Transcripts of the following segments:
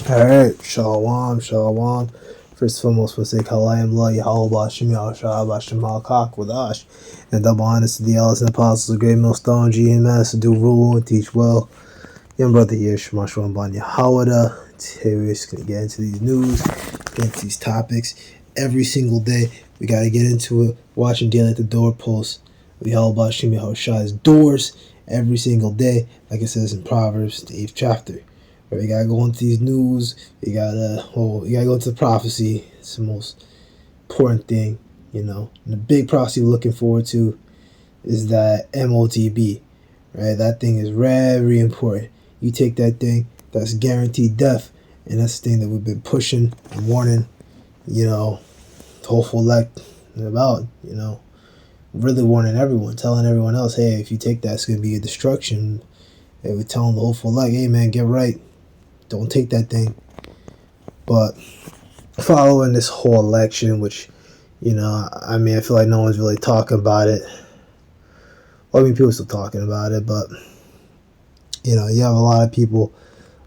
Alright, Shalom, Shalom. First and foremost, we'll say Kalayim La Yahweh Shem Yahushua Bashem Halakak Wadash. And double honors to the elders and apostles of Great Millstone, GMS, to do rule and teach well. Young brother here, Shema Shalom Ban Yahawada. Today we're just going to get into these news, get into these topics. Every single day, we got to get into it. Watching daily at the doorposts of Yahweh Shem Yahushua's doors every single day, like it says in Proverbs, the 8th chapter. Right, you gotta go into these news. You gotta go into the prophecy. It's the most important thing, And the big prophecy we're looking forward to is that MOTB, right? That thing is very important. You take that thing, that's guaranteed death, and that's the thing that we've been pushing and warning, the hopeful elect about, really warning everyone, telling everyone else, hey, if you take that, it's gonna be a destruction. And we're telling the hopeful elect, hey man, get right. Don't take that thing. But following this whole election, which, I feel like no one's really talking about it. Well, people are still talking about it, but, you have a lot of people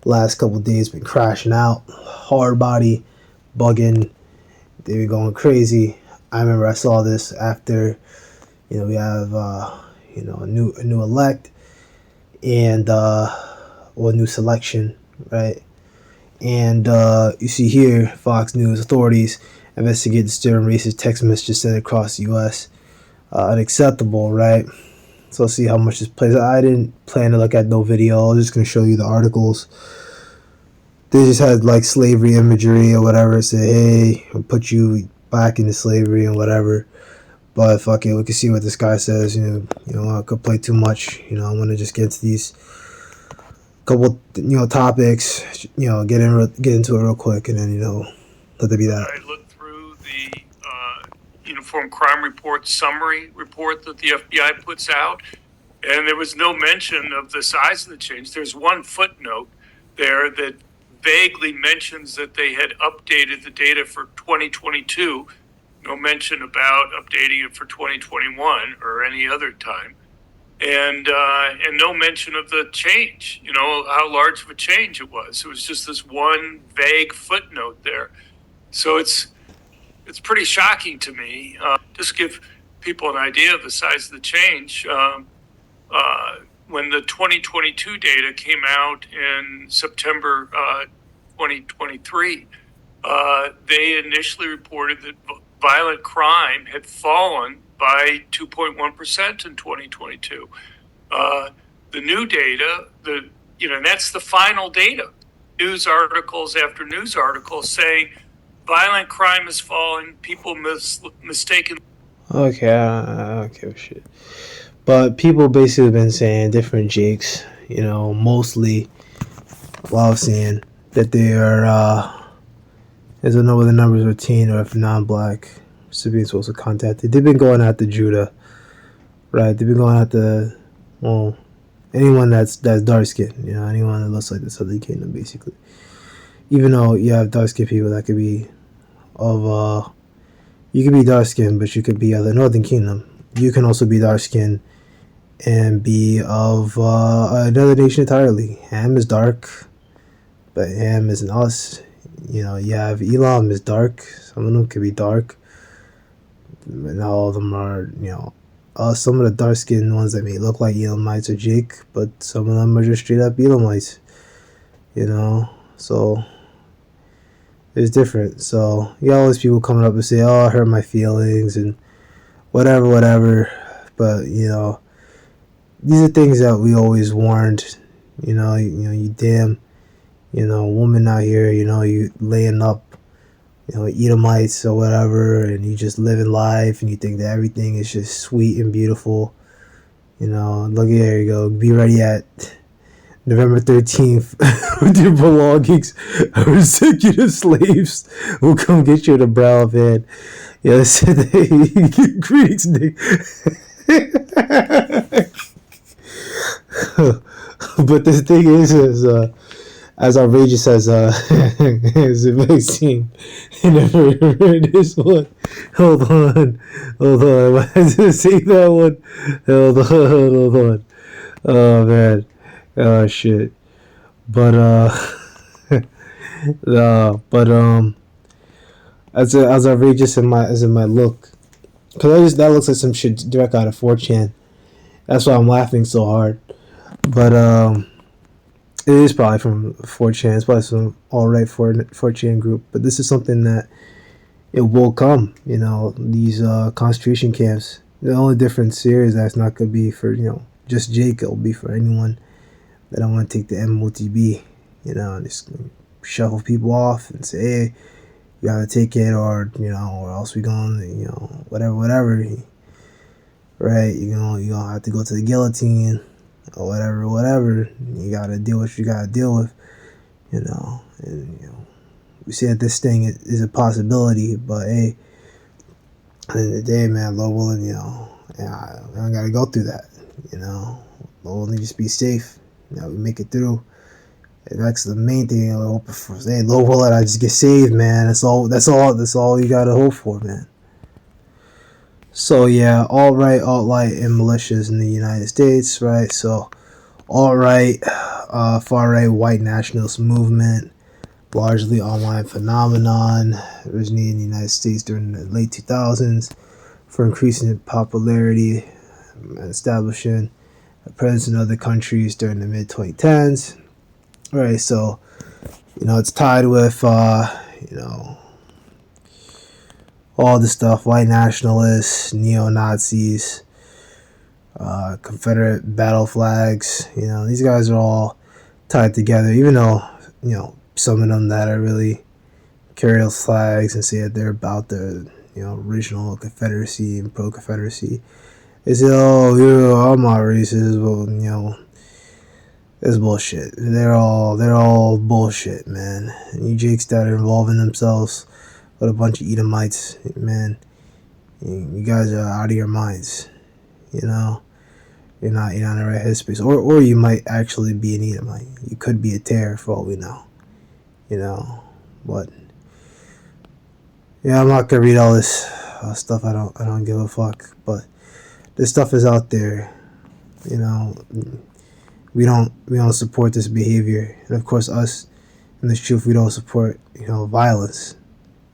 last couple of days been crashing out, hard body, bugging, they were going crazy. I remember I saw this after, we have, a new elect and, a new selection. Right, and you see here, Fox News authorities investigate disturbing racist text messages sent across the U.S. Unacceptable, right? So let's see how much this plays. I didn't plan to look at no video. I was just gonna show you the articles. They just had like slavery imagery or whatever. Say, hey, I'll put you back into slavery and whatever. But fuck it, we can see what this guy says. I could play too much. I'm gonna just get to these couple topics, get into it real quick, and then let there be that. I looked through the Uniform Crime Report summary report that the FBI puts out, and there was no mention of the size of the change. There's one footnote there that vaguely mentions that they had updated the data for 2022. No mention about updating it for 2021 or any other time. And no mention of the change, how large of a change it was. It was just this one vague footnote there. So it's pretty shocking to me. Just give people an idea of the size of the change. When the 2022 data came out in September 2023, they initially reported that violent crime had fallen by 2.1% in 2022. The new data, and that's the final data. News articles after news articles saying violent crime is falling, people mistaken. Okay, I don't give a shit. But people basically been saying different jakes, mostly while seeing that they are, as I know whether the numbers are teen or if non-black recipients also contacted. They've been going after Judah, right? They've been going after, anyone that's dark skinned, anyone that looks like the Southern Kingdom, basically. Even though you have dark skinned people that could be of, you could be dark skinned, but you could be of the Northern Kingdom. You can also be dark skinned and be of another nation entirely. Ham is dark, but Ham isn't us. You have Elam is dark. Some of them could be dark. And all of them are, some of the dark-skinned ones that may look like Elamites or Jake, but some of them are just straight-up Elamites, so it's different. So you got all these people coming up and say, oh, I hurt my feelings and whatever, but, these are things that we always warned, you damn, woman out here, you laying up, Edomites or whatever, and you just living life and you think that everything is just sweet and beautiful. Look, here you go. Be ready at November 13th with your belongings. Our executive slaves will come get you in the brow of head. Greetings, Nick. But the thing is as outrageous as it may seem, I never heard this one. Hold on. Why did I say that one? Hold on. Oh man. Oh shit. But But as outrageous as it might look, because that looks like some shit direct out of 4chan. That's why I'm laughing so hard. But it is probably from 4chan. It's probably some alt-right 4chan group. But this is something that it will come. You know, these concentration camps. The only difference here is that it's not gonna be for just Jake. It'll be for anyone that don't want to take the MOTB. You know, and just shuffle people off and say, hey, you gotta take it, or or else we going, whatever. Right? You gonna have to go to the guillotine or whatever. You gotta deal with what you gotta deal with. And we see that this thing is a possibility, but hey, at the end of the day, man, Lord willing, I don't gotta go through that. Lord willing, just be safe. We make it through. And that's the main thing I hope for. Hey, Lord willing, I just get saved, man. That's all you gotta hope for, man. So yeah, alt-right, and militias in the United States, right? So alt-right, far-right white nationalist movement, largely online phenomenon, originated in the United States during the late 2000s for increasing popularity and establishing a presence in other countries during the mid-2010s. Right, so it's tied with all the stuff, white nationalists, neo-Nazis, Confederate battle flags. These guys are all tied together, even though some of them that are really carry those flags and say that they're about the original Confederacy and pro-Confederacy. They say, oh yeah, I'm not racist. Well, it's bullshit. They're all bullshit, man. And you jakes that are involving themselves with a bunch of Edomites, man, you guys are out of your minds. You're not in the right headspace, or you might actually be an Edomite. You could be a terror for all we know. But yeah, I'm not gonna read all this stuff. I don't give a fuck. But this stuff is out there. We don't support this behavior, and of course, us in this truth, we don't support violence.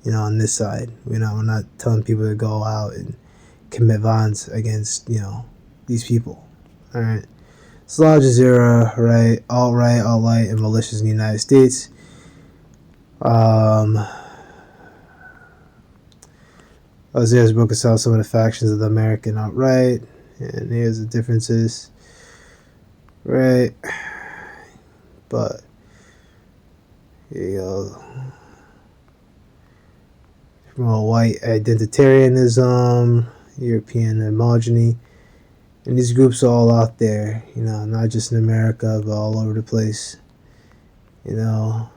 On this side, we're not telling people to go out and commit violence against these people. All right. So Al Jazeera, right, alt-right, and militias in the United States. Al Jazeera's broken down some of the factions of the American alt-right, and here's the differences, right? But here you go. White identitarianism, European homogeny, and these groups are all out there, not just in America, but all over the place. You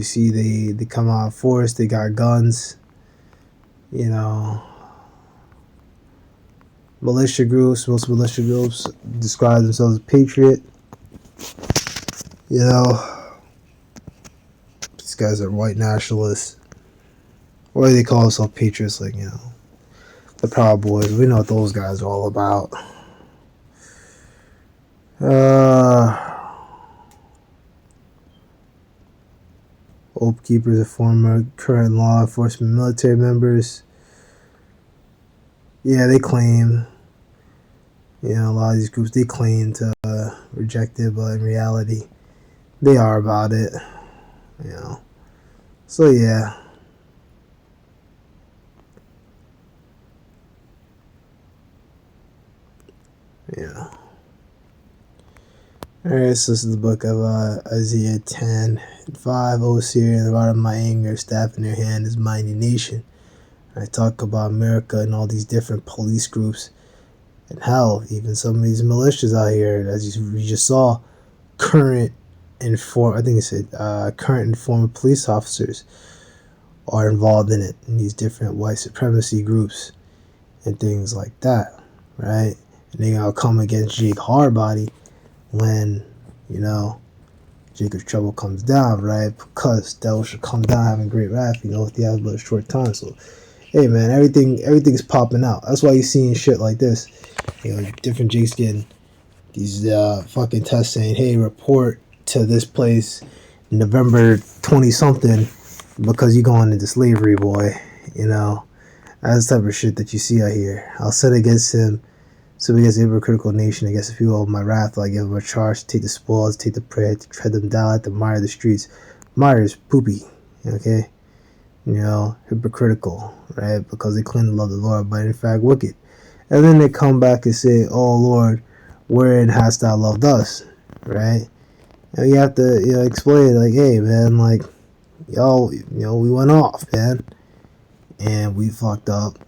see they come out of force, they got guns, militia groups, most militia groups describe themselves as patriot. These guys are white nationalists. What do they call themselves? Patriots, the Proud Boys. We know what those guys are all about. Oath Keepers are former current law enforcement military members. Yeah, they claim, a lot of these groups, they claim to reject it, but in reality, they are about it. So yeah. Alright, so this is the book of Isaiah 10:5. O Syria, the rod of my anger, staff in your hand is mighty nation. I talk about America and all these different police groups, and hell, even some of these militias out here, as you just saw, current and former police officers are involved in it, in these different white supremacy groups and things like that, right? And they gonna come against Jake Hardbody when, Jacob's trouble comes down, right? Because devil should come down having great wrath, if he has but a short time. So, hey man, everything's popping out. That's why you're seeing shit like this. Different Jakes getting these fucking tests saying, hey, report to this place November 20 something because you going into slavery, boy. You know, that's the type of shit that you see out here. I'll set against him, so against the hypocritical nation, against the people of my wrath, I give them a charge to take the spoils, take the prey, to tread them down at the mire of the streets. Mire is poopy, okay? You know, hypocritical, right? Because they claim to love the Lord, but in fact wicked. And then they come back and say, "Oh Lord, wherein hast thou loved us?" Right? And you have to, explain, like, hey man, like, we went off, man, and we fucked up,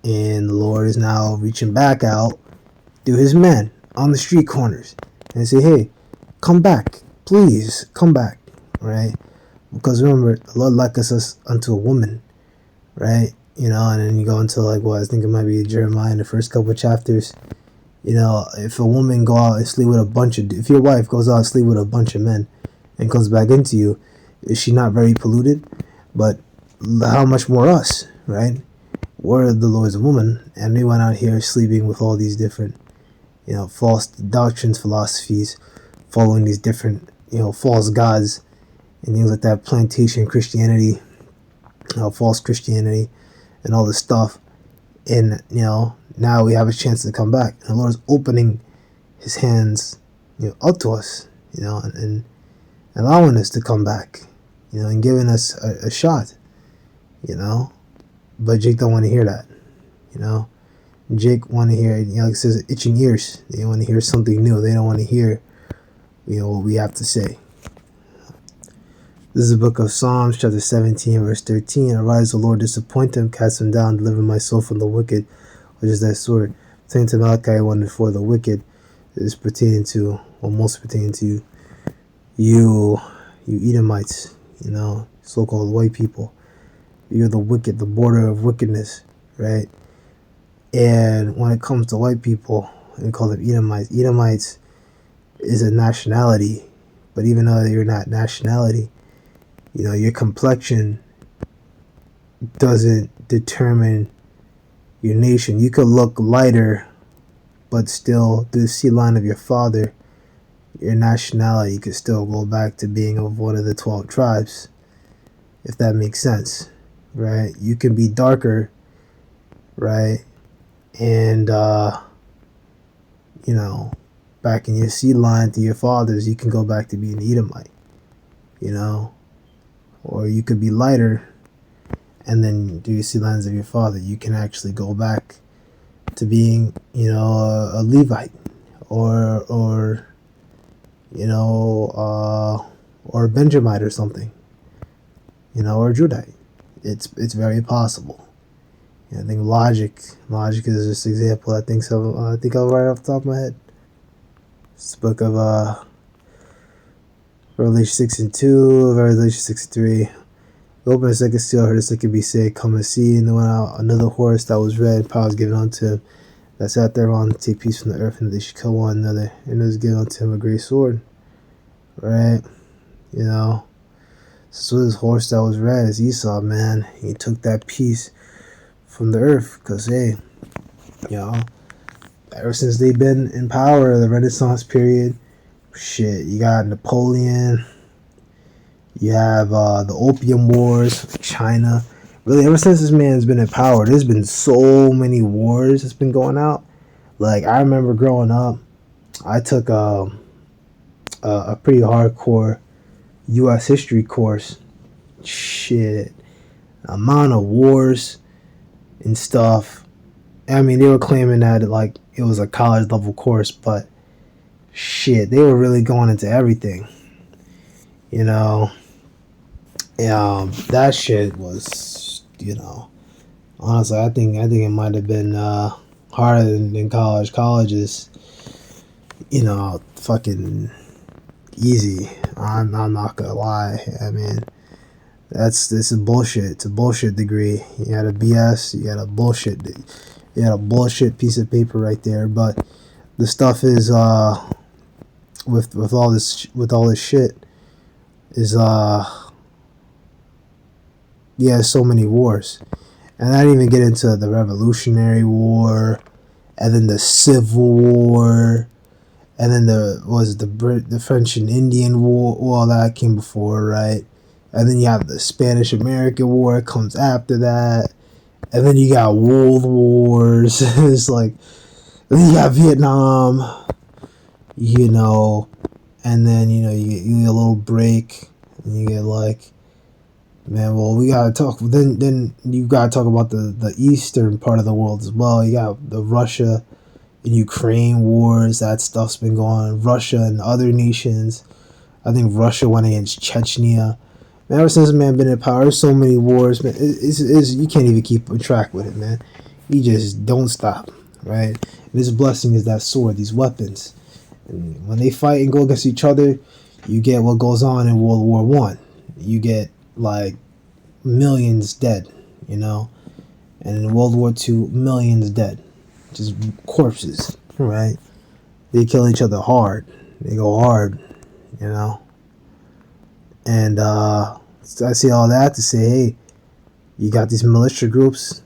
and the Lord is now reaching back out to his men on the street corners and say, hey, come back, please come back, right? Because remember, the Lord likens us unto a woman, right? And then you go into, like, well, I think it might be Jeremiah in the first couple of chapters. If a woman go out and sleep with if your wife goes out and sleep with a bunch of men and comes back into you, is she not very polluted? But how much more us, right? We're the Lord's woman, and we went out here sleeping with all these different, false doctrines, philosophies, following these different, false gods and things like that, plantation Christianity, false Christianity, and all this stuff. And, now we have a chance to come back. And the Lord is opening his hands, up to us, and allowing us to come back, and giving us a shot, But Jake don't want to hear that, Jake want to hear, like it says, itching ears. They want to hear something new. They don't want to hear, what we have to say. This is the book of Psalms, chapter 17, verse 13. Arise, O Lord, disappoint them, cast them down, deliver my soul from the wicked, which is thy sword. Pertaining to Malachi 1 and 4, the wicked is pertaining to, most pertaining to you Edomites, so-called white people. You're the wicked, the border of wickedness, right? And when it comes to white people, we call them Edomites. Edomites is a nationality, but even though you're not nationality, your complexion doesn't determine your nation. You could look lighter, but still, the seed line of your father, your nationality could still go back to being of one of the 12 tribes, if that makes sense, right? You can be darker, right? And, back in your seed line to your fathers, you can go back to being Edomite, or you could be lighter, and then do your seed lines of your father, you can actually go back to being, a Levite, or a Benjamite or something, or a Judite. It's very possible. I think logic is just an example. I think so. I think I'll right off the top of my head. It's the book of Revelation 6 and 2, Revelation 6 and 3. Open the second seal, heard the second be said, come and see. And then went out another horse that was red, power was given unto him, that sat thereon to take peace from the earth, and they should kill one another. And it was given unto him a great sword. Right? So this horse that was red is Esau, man. He took that peace from the earth, because, hey, ever since they've been in power, the Renaissance period, shit, you got Napoleon, you have the Opium Wars, China. Really, ever since this man's been in power, there's been so many wars that's been going out. Like, I remember growing up, I took a pretty hardcore U.S. history course. Shit, amount of wars and stuff. I mean, they were claiming that it was a college level course, but shit, they were really going into everything. That shit was, honestly, I think it might have been harder than college. College is, fucking easy. I'm not gonna lie. I mean, this is bullshit. It's a bullshit degree. You got a BS. You got a bullshit. You got a bullshit piece of paper right there. But the stuff is with all this shit is so many wars, and I didn't even get into the Revolutionary War, and then the Civil War, and then the French and Indian War. Well, that came before, right? And then you have the Spanish-American War comes after that. And then you got World Wars. It's like, then you got Vietnam, you know, and then, you know, you get a little break, and you get like, man, well, we gotta talk. Then you gotta talk about the eastern part of the world as well. You got the Russia and Ukraine wars. That stuff's been going on. Russia and other nations. I think Russia went against Chechnya. Man, ever since man been in power, there's so many wars, man. It's you can't even keep track with it, man. You just don't stop, right? And this blessing is that sword, these weapons. And when they fight and go against each other, you get what goes on in World War One. You get like millions dead, you know, and in World War Two, millions dead, just corpses, right? They kill each other hard. They go hard, you know. And I see all that to say, hey, you got these militia groups,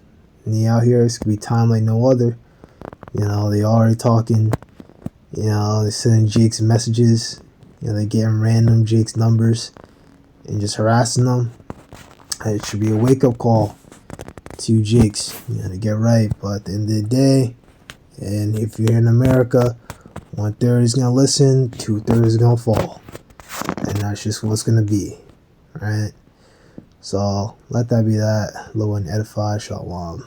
and they out here. It's gonna be time like no other. You know, they already talking. You know, they're sending Jake's messages. You know, they're getting random Jake's numbers and just harassing them. It should be a wake-up call to Jake's, you know, to get right. But at the end of the day, and if you're in America, 1/3 is gonna listen, 2/3 is gonna fall, and that's just what's gonna be, right? So let that be that. Low and edify. Shalom.